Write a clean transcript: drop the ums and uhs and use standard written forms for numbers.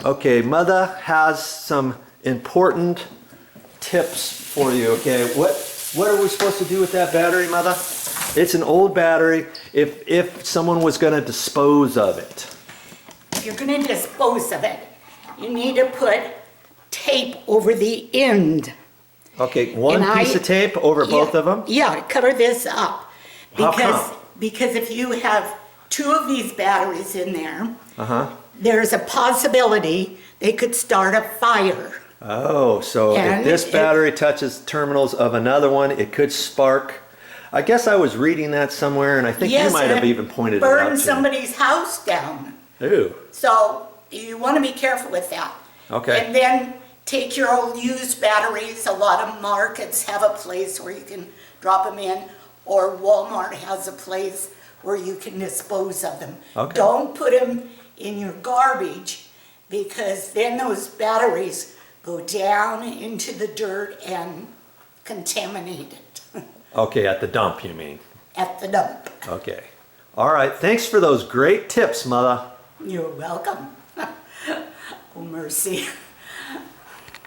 Okay, Mother has some important tips for you. Okay, what are we supposed to do with that battery, Mother? It's an old battery. If someone was going to dispose of it. If you're going to dispose of it, you need to put tape over the end. Okay, one piece of tape over both of them? Yeah, cover this up. How come? Because if you have two of these batteries in there, there's a possibility they could start a fire. Oh, so if this battery touches terminals of another one, it could spark. I guess I was reading that somewhere, and I think you might have even pointed it out to me. Burn somebody's house down. Ooh. So you want to be careful with that. Okay. And then take your old used batteries. A lot of markets have a place where you can drop them in, or Walmart has a place where you can dispose of them. Okay. Don't put them in your garbage, because then those batteries go down into the dirt and contaminate it. Okay, at the dump, you mean? At the dump. Okay. All right, thanks for those great tips, Mother. You're welcome. Oh, mercy.